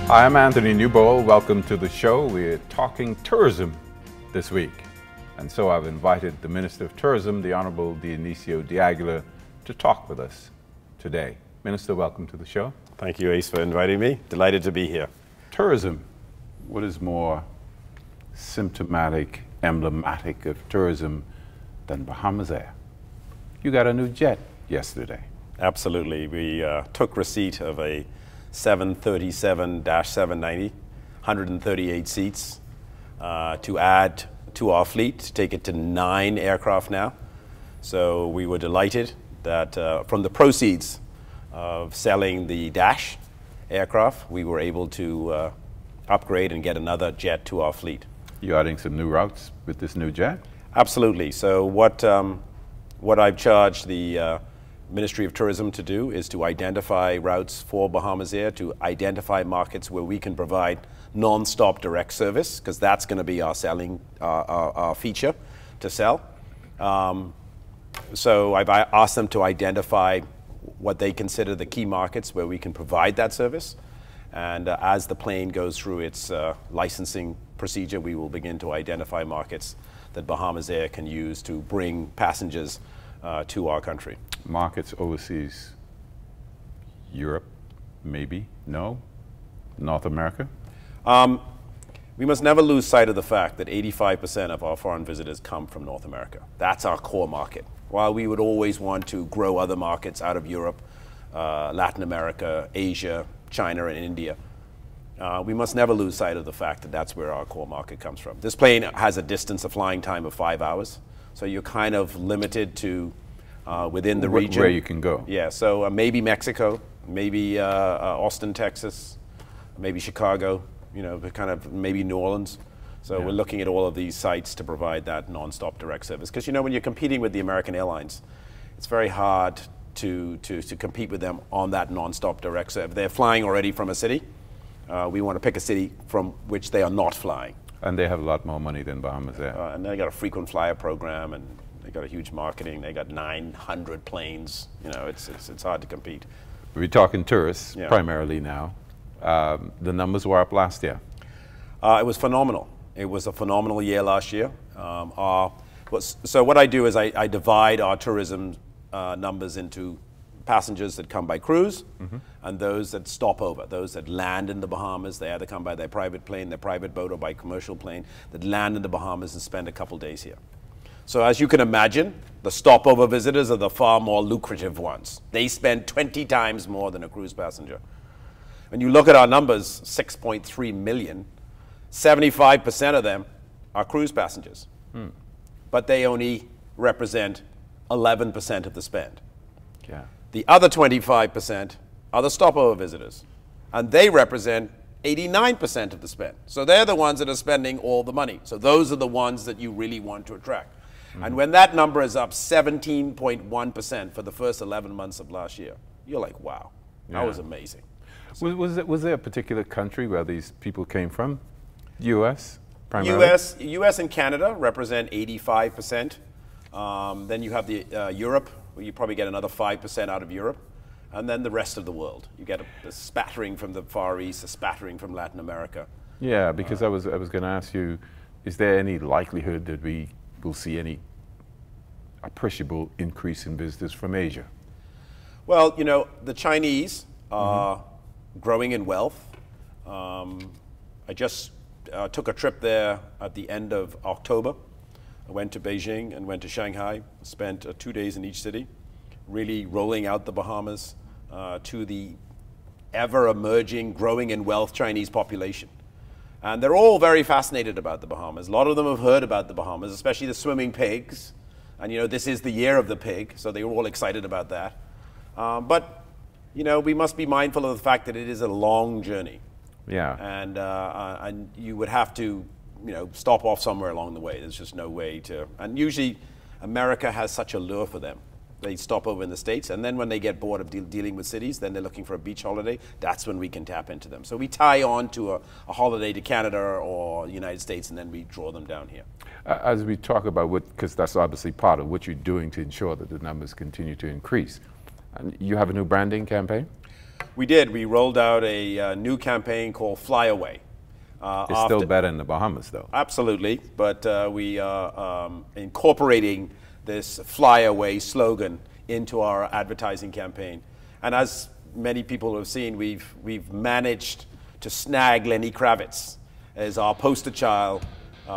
Hi, I'm Anthony Newbold. Welcome to the show. We're talking tourism this week. And so I've invited the Minister of Tourism, the Honorable Dionisio to talk with us today. Minister, welcome to the show. Thank you, Ace, for inviting me. Delighted to be here. Tourism. What is more symptomatic, emblematic of tourism than Bahamas Air? You got a new jet yesterday. Absolutely. We took receipt of a 737-790, 138 seats, to add to our fleet, to take it to 9 aircraft now. So we were delighted that from the proceeds of selling the Dash aircraft, we were able to upgrade and get another jet to our fleet. You're adding some new routes with this new jet? Absolutely. So what I've charged the Ministry of Tourism to do is to identify routes for Bahamas Air, to identify markets where we can provide non-stop direct service, because that's going to be our selling our feature to sell. So I've asked them to identify what they consider the key markets where we can provide that service. And as the plane goes through its licensing procedure, we will begin to identify markets that Bahamas Air can use to bring passengers to our country. Markets overseas, Europe, maybe, no? North America? We must never lose sight of the fact that 85% of our foreign visitors come from North America. That's our core market. While we would always want to grow other markets out of Europe, Latin America, Asia, China, and India, we must never lose sight of the fact that that's where our core market comes from. This plane has a distance of flying time of 5 hours, so you're kind of limited to within the region. Where you can go. Yeah, so maybe Mexico, maybe Austin, Texas, maybe Chicago, you know, kind of maybe New Orleans. So we're looking at all of these sites to provide that non-stop direct service. Because, you know, when you're competing with the American airlines, it's very hard to compete with them on that non-stop direct service. They're flying already from a city. We want to pick a city from which they are not flying. And they have a lot more money than Bahamas Air. And they got a frequent flyer program, and they got a huge marketing. They got 900 planes. You know, it's hard to compete. We're talking tourists primarily now. The numbers were up last year. It was phenomenal. It was a phenomenal year last year. So what I do is I divide our tourism numbers into passengers that come by cruise and those that stop over, those that land in the Bahamas. They either come by their private plane, their private boat, or by commercial plane, that land in the Bahamas and spend a couple days here. So as you can imagine, the stopover visitors are the far more lucrative ones. They spend 20 times more than a cruise passenger. When you look at our numbers, 6.3 million, 75% of them are cruise passengers. But they only represent 11% of the spend. Yeah. The other 25% are the stopover visitors, and they represent 89% of the spend. So they're the ones that are spending all the money. So those are the ones that you really want to attract. And when that number is up 17.1% for the first 11 months of last year, you're like, wow, that was amazing. So Was there a particular country where these people came from? U.S. primarily? U.S. and Canada represent 85%. Then you have the Europe, where you probably get another 5% out of Europe. And then the rest of the world. You get a spattering from the Far East, a spattering from Latin America. Yeah, because I was going to ask you, is there any likelihood that we will see any appreciable increase in visitors from Asia? Well, you know, the Chinese are growing in wealth. I just took a trip there at the end of October. I went to Beijing and went to Shanghai, spent 2 days in each city, really rolling out the Bahamas to the ever-emerging, growing in wealth Chinese population. And they're all very fascinated about the Bahamas. A lot of them have heard about the Bahamas, especially the swimming pigs. And, you know, this is the year of the pig, so they were all excited about that. But, you know, we must be mindful of the fact that it is a long journey. Yeah. And you would have to, you know, stop off somewhere along the way. There's just no way to. And usually America has such a lure for them. They stop over in the States, and then when they get bored of dealing with cities, then they're looking for a beach holiday. That's when we can tap into them. So we tie on to a holiday to Canada or the United States, and then we draw them down here. As we talk about what, because that's obviously part of what you're doing to ensure that the numbers continue to increase. And you have a new branding campaign? We did. We rolled out a new campaign called Fly Away. It's still better in the Bahamas, though. Absolutely, but we are incorporating this Fly Away slogan into our advertising campaign. And as many people have seen, we've managed to snag Lenny Kravitz as our poster child,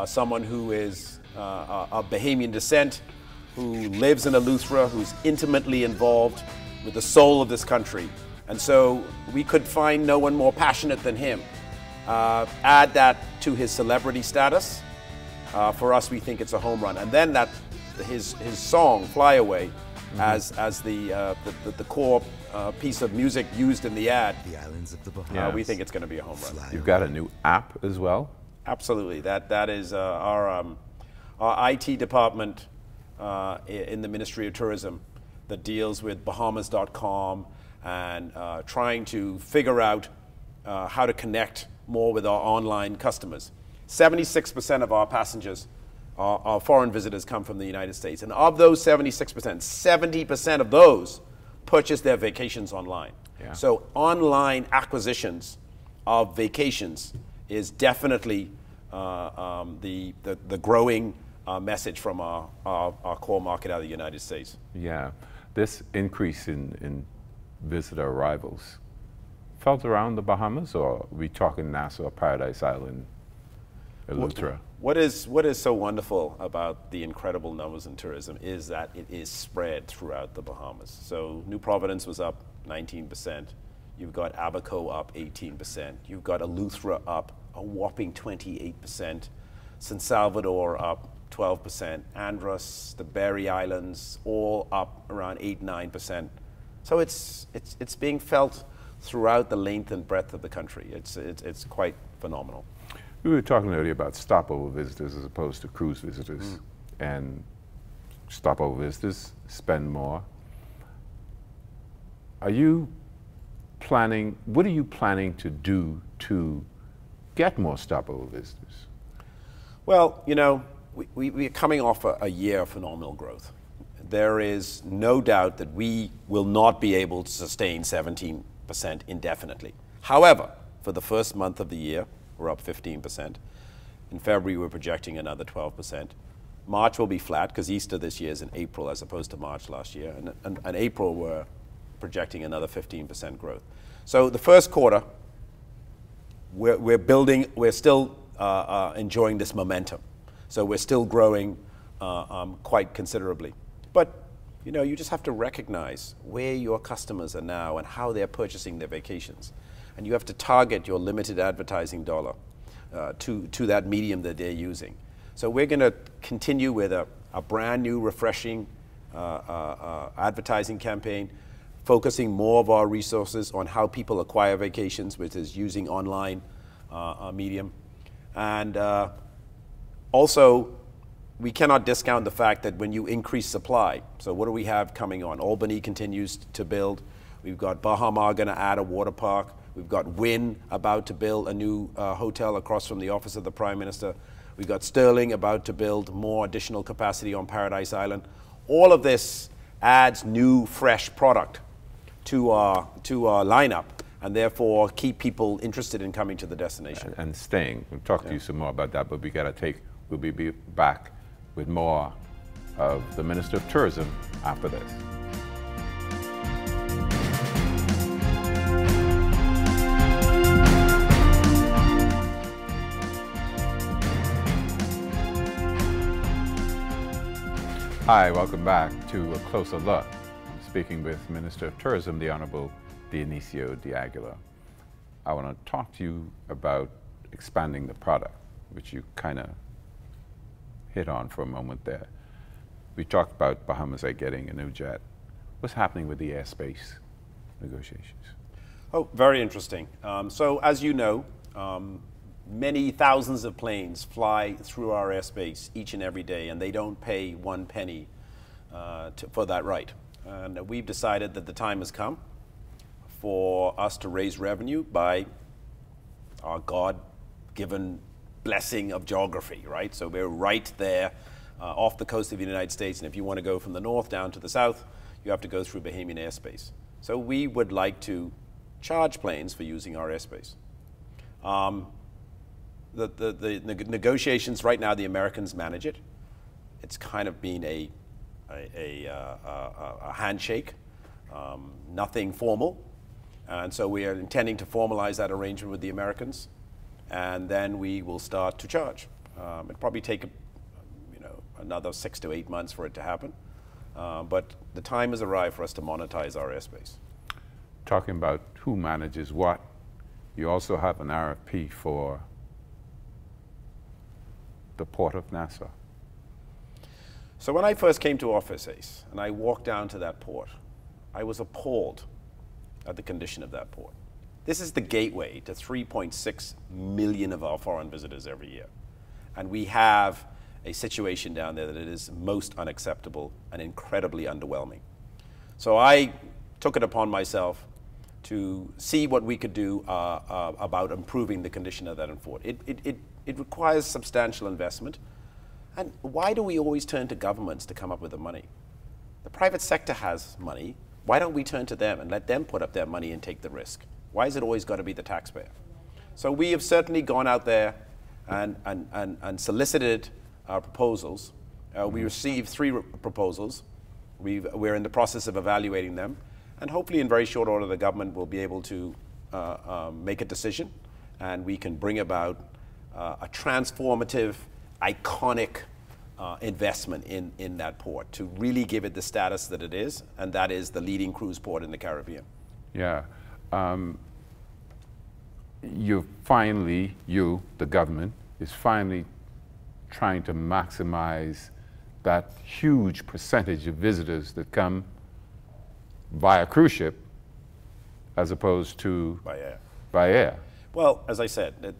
someone who is of Bahamian descent, who lives in Eleuthera, who's intimately involved with the soul of this country. And so we could find no one more passionate than him. Add that to his celebrity status. For us, we think it's a home run. And then his song, Fly Away, as the core piece of music used in the ad, The islands of the Bahamas. we think it's going to be a home run. You've got a new app as well? Absolutely. That is our IT department in the Ministry of Tourism that deals with Bahamas.com and trying to figure out how to connect more with our online customers. 76% of our passengers, our foreign visitors, come from the United States. And of those 76%, 70% of those purchase their vacations online. Yeah. So online acquisitions of vacations is definitely the growing message from our core market out of the United States. Yeah. This increase in visitor arrivals felt around the Bahamas, or are we talking Nassau, Paradise Island, Eleuthera? What is so wonderful about the incredible numbers in tourism is that it is spread throughout the Bahamas. So New Providence was up 19%. You've got Abaco up 18%. You've got Eleuthera up a whopping 28%. San Salvador up 12%. Andros, the Berry Islands, all up around 8-9%. So it's being felt throughout the length and breadth of the country. It's quite phenomenal. We were talking earlier about stopover visitors as opposed to cruise visitors, and stopover visitors spend more. What are you planning to do to get more stopover visitors? Well, you know, we are coming off a year of phenomenal growth. There is no doubt that we will not be able to sustain 17% indefinitely. However, for the first month of the year, we're up 15%. In February, we're projecting another 12%. March will be flat because Easter this year is in April as opposed to March last year. And April, we're projecting another 15% growth. So the first quarter, we're still enjoying this momentum. So we're still growing quite considerably. But you know, you just have to recognize where your customers are now and how they're purchasing their vacations. And you have to target your limited advertising dollar to that medium that they're using. So we're going to continue with a brand new, refreshing advertising campaign, focusing more of our resources on how people acquire vacations, which is using online medium. And also, we cannot discount the fact that when you increase supply, so what do we have coming on? Albany continues to build. We've got Bahama going to add a water park. We've got Wynn about to build a new hotel across from the office of the Prime Minister. We've got Sterling about to build more additional capacity on Paradise Island. All of this adds new, fresh product to our lineup, and therefore keep people interested in coming to the destination. And staying. We'll talk to you some more about that, but we'll be back with more of the Minister of Tourism after this. Hi, welcome back to A Closer Look. I'm speaking with Minister of Tourism, the Honorable Dionisio D'Aguilar. I want to talk to you about expanding the product, which you kind of hit on for a moment there. We talked about Bahamas Air getting a new jet. What's happening with the airspace negotiations? Oh, very interesting. So as you know, many thousands of planes fly through our airspace each and every day, and they don't pay 1 penny for that right. And we've decided that the time has come for us to raise revenue by our God-given blessing of geography, right? So we're right there off the coast of the United States, and if you want to go from the north down to the south, you have to go through Bahamian airspace. So we would like to charge planes for using our airspace. The negotiations right now, the Americans manage it. It's kind of been a handshake, nothing formal. And so we are intending to formalize that arrangement with the Americans, and then we will start to charge. It'll probably take another 6 to 8 months for it to happen. But the time has arrived for us to monetize our airspace. Talking about who manages what, you also have an RFP for the Port of Nassau. So when I first came to office, Ace, and I walked down to that port, I was appalled at the condition of that port. This is the gateway to 3.6 million of our foreign visitors every year. And we have a situation down there that it is most unacceptable and incredibly underwhelming. So I took it upon myself to see what we could do about improving the condition of that port. It requires substantial investment. And why do we always turn to governments to come up with the money? The private sector has money. Why don't we turn to them and let them put up their money and take the risk? Why is it always got to be the taxpayer? So we have certainly gone out there and solicited proposals. We received 3 proposals. We're in the process of evaluating them. And hopefully in very short order, the government will be able to make a decision, and we can bring about a transformative, iconic investment in that port to really give it the status that it is, and that is the leading cruise port in the Caribbean. Yeah. The government, is finally trying to maximize that huge percentage of visitors that come via cruise ship as opposed to by air. Well, as I said,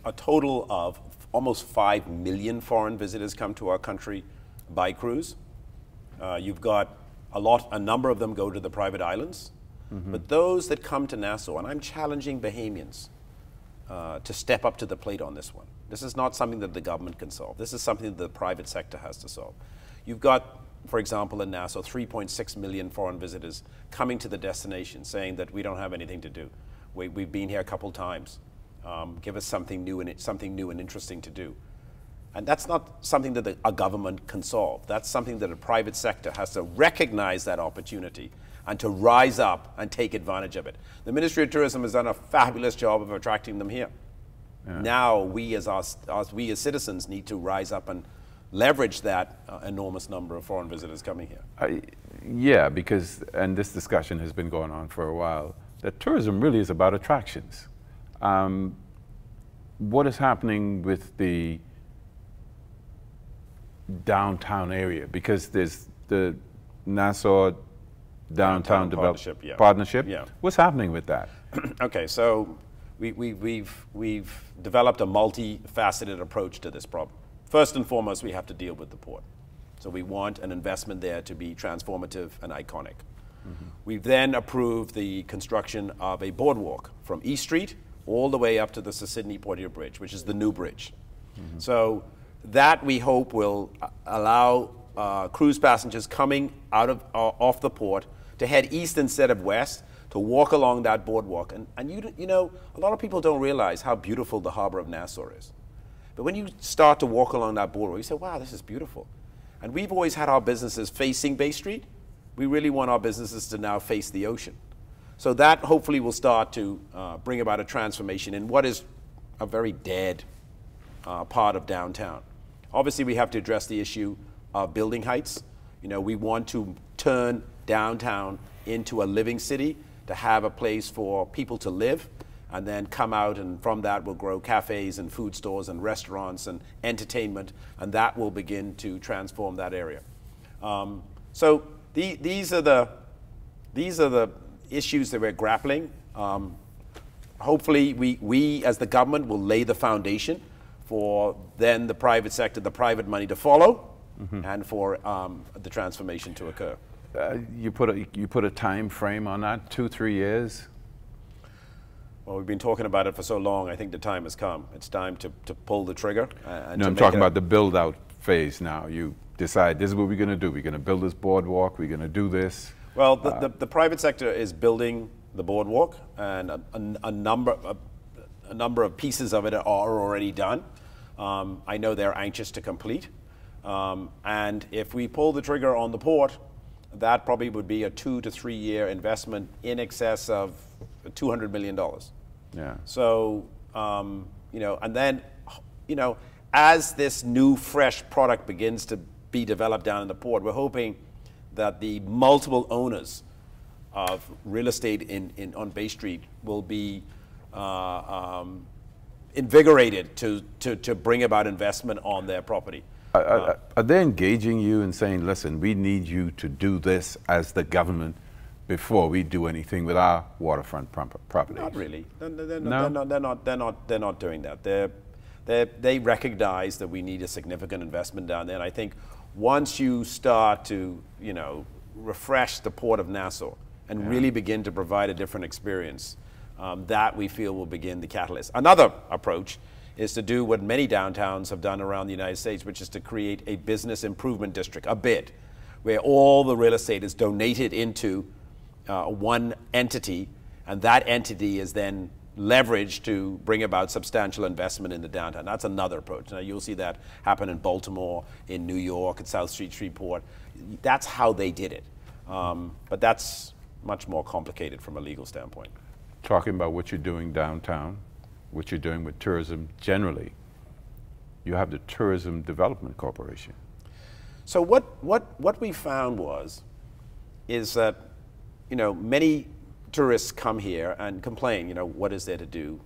a total of almost 5 million foreign visitors come to our country by cruise. You've got a number of them go to the private islands, but those that come to Nassau, and I'm challenging Bahamians to step up to the plate on this one. This is not something that the government can solve. This is something that the private sector has to solve. You've got, for example, in Nassau, 3.6 million foreign visitors coming to the destination saying that we don't have anything to do. We've been here a couple times. Give us something new and interesting to do. And that's not something that a government can solve. That's something that a private sector has to recognize that opportunity and to rise up and take advantage of it. The Ministry of Tourism has done a fabulous job of attracting them here. Yeah. Now we as citizens need to rise up and leverage that enormous number of foreign visitors coming here. Yeah, because, and this discussion has been going on for a while, that tourism really is about attractions. What is happening with the downtown area? Because there's the Nassau Downtown Partnership. Yeah. What's happening with that? Okay, so we've developed a multifaceted approach to this problem. First and foremost, we have to deal with the port. So we want an investment there to be transformative and iconic. We've then approved the construction of a boardwalk from East Street all the way up to the Sydney-Portier Bridge, which is the new bridge. So that we hope will allow cruise passengers coming off the port to head east instead of west, to walk along that boardwalk. And you know, a lot of people don't realize how beautiful the harbor of Nassau is. But when you start to walk along that boardwalk, you say, wow, this is beautiful. And we've always had our businesses facing Bay Street. We really want our businesses to now face the ocean. So that hopefully will start to bring about a transformation in what is a very dead part of downtown. Obviously, we have to address the issue of building heights. You know, we want to turn downtown into a living city, to have a place for people to live, and then come out, and from that will grow cafes and food stores and restaurants and entertainment, and that will begin to transform that area. So these are the issues that we're grappling. Hopefully, we as the government will lay the foundation for then the private sector, the private money to follow, and for the transformation to occur. You put a time frame on that, 2-3 years? Well, we've been talking about it for so long. I think the time has come. It's time to pull the trigger. No, I'm talking about the build-out phase now. You decide, this is what we're going to do. We're going to build this boardwalk. We're going to do this. Well, the private sector is building the boardwalk, and a number of pieces of it are already done. I know they're anxious to complete. And if we pull the trigger on the port, that probably would be a 2 to 3 year investment in excess of $200 million. Yeah. So, and then, as this new fresh product begins to be developed down in the port, we're hoping that the multiple owners of real estate on Bay Street will be invigorated to bring about investment on their property. Are they engaging you and saying, listen, we need you to do this as the government before we do anything with our waterfront properties? Not really. They're not doing that. They recognize that we need a significant investment down there. And I think once you start to, refresh the Port of Nassau and really begin to provide a different experience, that we feel will begin the catalyst. Another approach is to do what many downtowns have done around the United States, which is to create a business improvement district, a BID, where all the real estate is donated into one entity, and that entity is then leveraged to bring about substantial investment in the downtown. That's another approach. Now, you'll see that happen in Baltimore, in New York, at South Street Shreveport. That's how they did it. But that's much more complicated from a legal standpoint. Talking about what you're doing downtown, what you're doing with tourism generally, you have the Tourism Development Corporation. So what we found is that, many tourists come here and complain, what is there to do?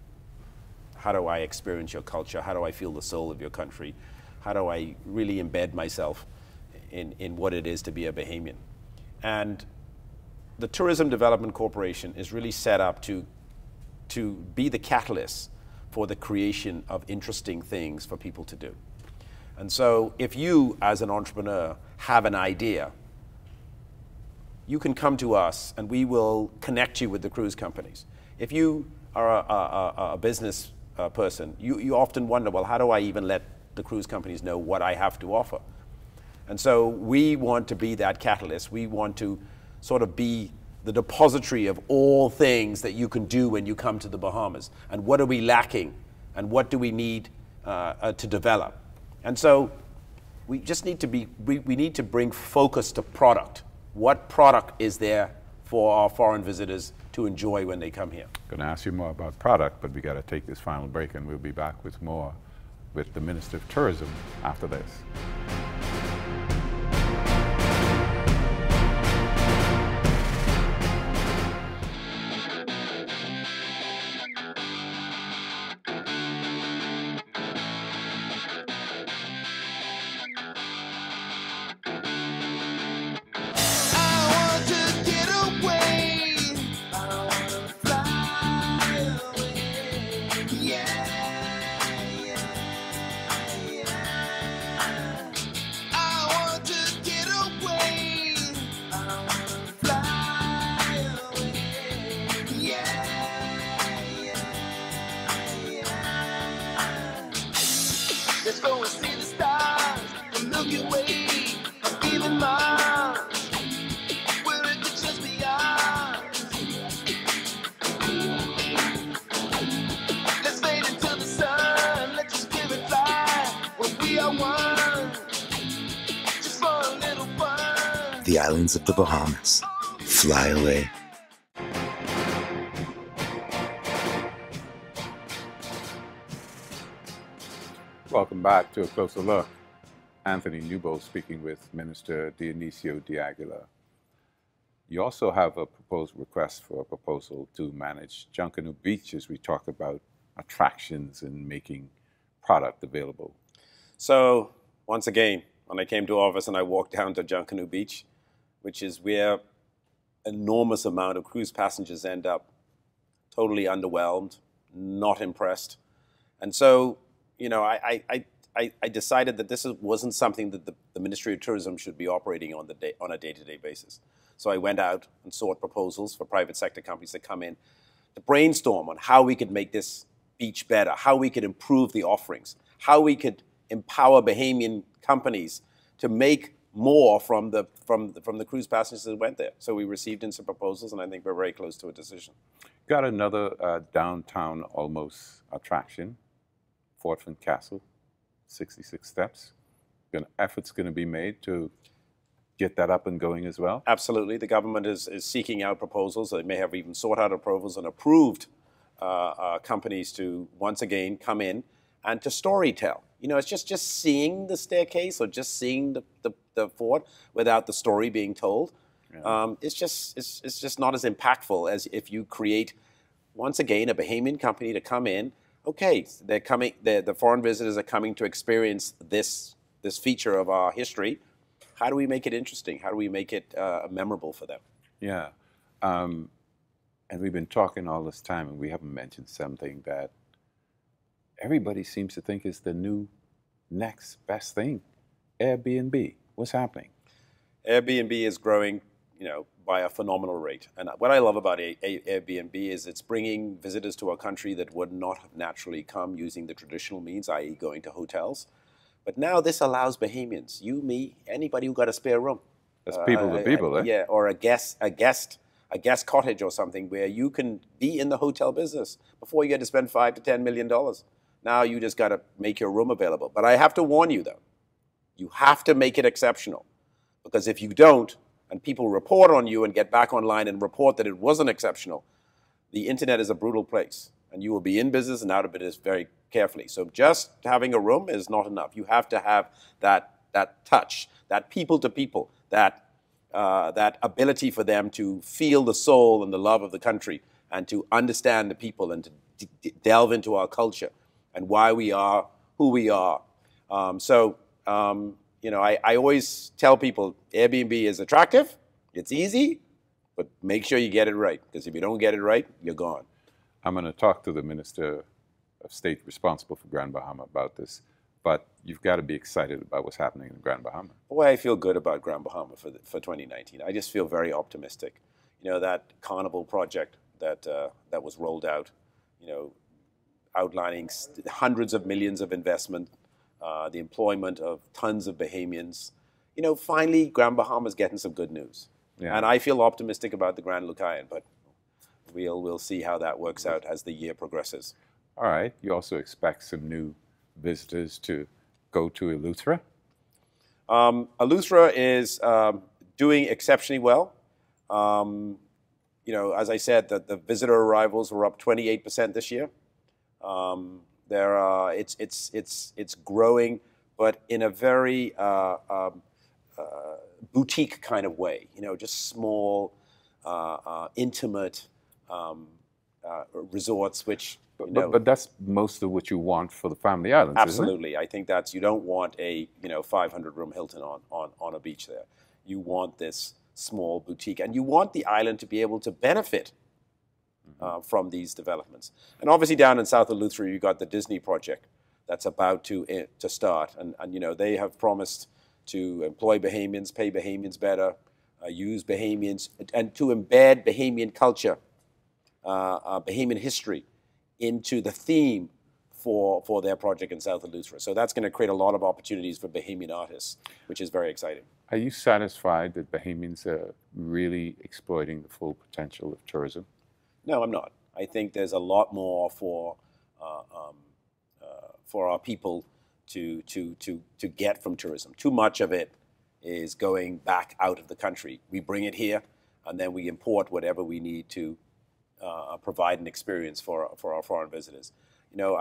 How do I experience your culture? How do I feel the soul of your country? How do I really embed myself in what it is to be a Bahamian? And the Tourism Development Corporation is really set up to be the catalyst for the creation of interesting things for people to do. And so if you, as an entrepreneur, have an idea, you can come to us and we will connect you with the cruise companies. If you are a business person, you often wonder, well, how do I even let the cruise companies know what I have to offer? And so we want to be that catalyst. We want to sort of be the depository of all things that you can do when you come to the Bahamas. And what are we lacking? And what do we need to develop? And so we just need to we need to bring focus to product. What product is there for our foreign visitors to enjoy when they come here? I'm going to ask you more about product, but we got to take this final break, and we'll be back with more with the Minister of Tourism after this. Let's go and see the stars, the Milky Way, or even Mars, where it could just be ours. Let's fade into the sun, let your spirit fly, when we are one, just for a little fun. The islands of the Bahamas. Fly away. Welcome back to A Closer Look. Anthony Newbold speaking with Minister Dionisio de Aguilar. You also have a proposed request for a proposal to manage Junkanoo Beach as we talk about attractions and making product available. So, once again, when I came to office and I walked down to Junkanoo Beach, which is where enormous amount of cruise passengers end up totally underwhelmed, not impressed. And so, you know, I decided that this wasn't something that the Ministry of Tourism should be operating on a day-to-day basis. So I went out and sought proposals for private sector companies to come in to brainstorm on how we could make this beach better, how we could improve the offerings, how we could empower Bahamian companies to make more from the cruise passengers that went there. So we received in some proposals, and I think we're very close to a decision. Got another downtown almost attraction, Fort Flint Castle, 66 steps. Efforts going to be made to get that up and going as well? Absolutely. The government is seeking out proposals. They may have even sought out approvals and approved companies to once again come in and to storytell. You know, it's just seeing the staircase or just seeing the fort without the story being told. Yeah. It's just not as impactful as if you create, once again, a Bahamian company to come in. Okay, they're coming. The foreign visitors are coming to experience this feature of our history. How do we make it interesting? How do we make it memorable for them? Yeah, and we've been talking all this time, and we haven't mentioned something that everybody seems to think is the new next best thing. Airbnb. What's happening? Airbnb is growing, you know, by a phenomenal rate. And what I love about Airbnb is it's bringing visitors to our country that would not have naturally come using the traditional means, i.e. going to hotels. But now this allows Bahamians, you, me, anybody who got a spare room. That's people to people, eh? Yeah, or a guest cottage or something where you can be in the hotel business before you get to spend $5 to $10 million. Now you just got to make your room available. But I have to warn you, though, you have to make it exceptional. Because if you don't, and people report on you and get back online and report that it wasn't exceptional, the internet is a brutal place. And you will be in business and out of business very carefully. So just having a room is not enough. You have to have that touch, that people to people, that ability for them to feel the soul and the love of the country and to understand the people and to delve into our culture and why we are who we are. You know, I always tell people Airbnb is attractive, it's easy, but make sure you get it right, because if you don't get it right, you're gone. I'm going to talk to the Minister of State responsible for Grand Bahama about this, but you've got to be excited about what's happening in Grand Bahama. Boy, I feel good about Grand Bahama for 2019. I just feel very optimistic. You know, that Carnival project that was rolled out, you know, outlining hundreds of millions of investment, the employment of tons of Bahamians. You know, finally, Grand Bahama's getting some good news. Yeah. And I feel optimistic about the Grand Lucayan, but we'll see how that works out as the year progresses. All right. You also expect some new visitors to go to Eleuthera? Eleuthera is doing exceptionally well. You know, as I said, the visitor arrivals were up 28% this year. It's growing, but in a very boutique kind of way. You know, just small, intimate resorts, which. But that's most of what you want for the family islands. Absolutely, isn't it? I think you don't want a 500-room Hilton on a beach there. You want this small boutique, and you want the island to be able to benefit from these developments. And obviously down in South Eleuthera, you got the Disney project that's about to start, and you know, they have promised to employ Bahamians, pay Bahamians better, use Bahamians, and to embed Bahamian culture, Bahamian history into the theme for their project in South Eleuthera. So that's going to create a lot of opportunities for Bahamian artists, which is very exciting. Are you satisfied that Bahamians are really exploiting the full potential of tourism? No, I'm not. I think there's a lot more for our people to get from tourism. Too much of it is going back out of the country. We bring it here, and then we import whatever we need to provide an experience for our foreign visitors. You know,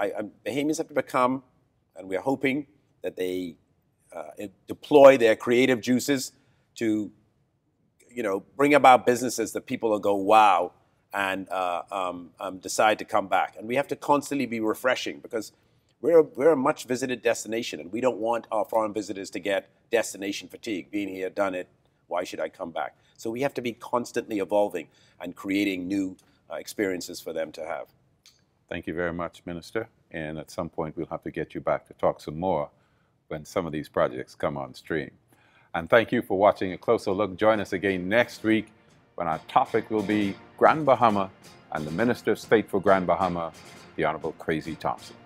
Bahamians have to become, and we're hoping that they deploy their creative juices to, you know, bring about businesses that people will go, wow, and decide to come back. And we have to constantly be refreshing, because we're a much visited destination, and we don't want our foreign visitors to get destination fatigue. Being here, done it, why should I come back? So we have to be constantly evolving and creating new experiences for them to have. Thank you very much, Minister. And at some point, we'll have to get you back to talk some more when some of these projects come on stream. And thank you for watching A Closer Look. Join us again next week when our topic will be Grand Bahama and the Minister of State for Grand Bahama, the Honorable Crazy Thompson.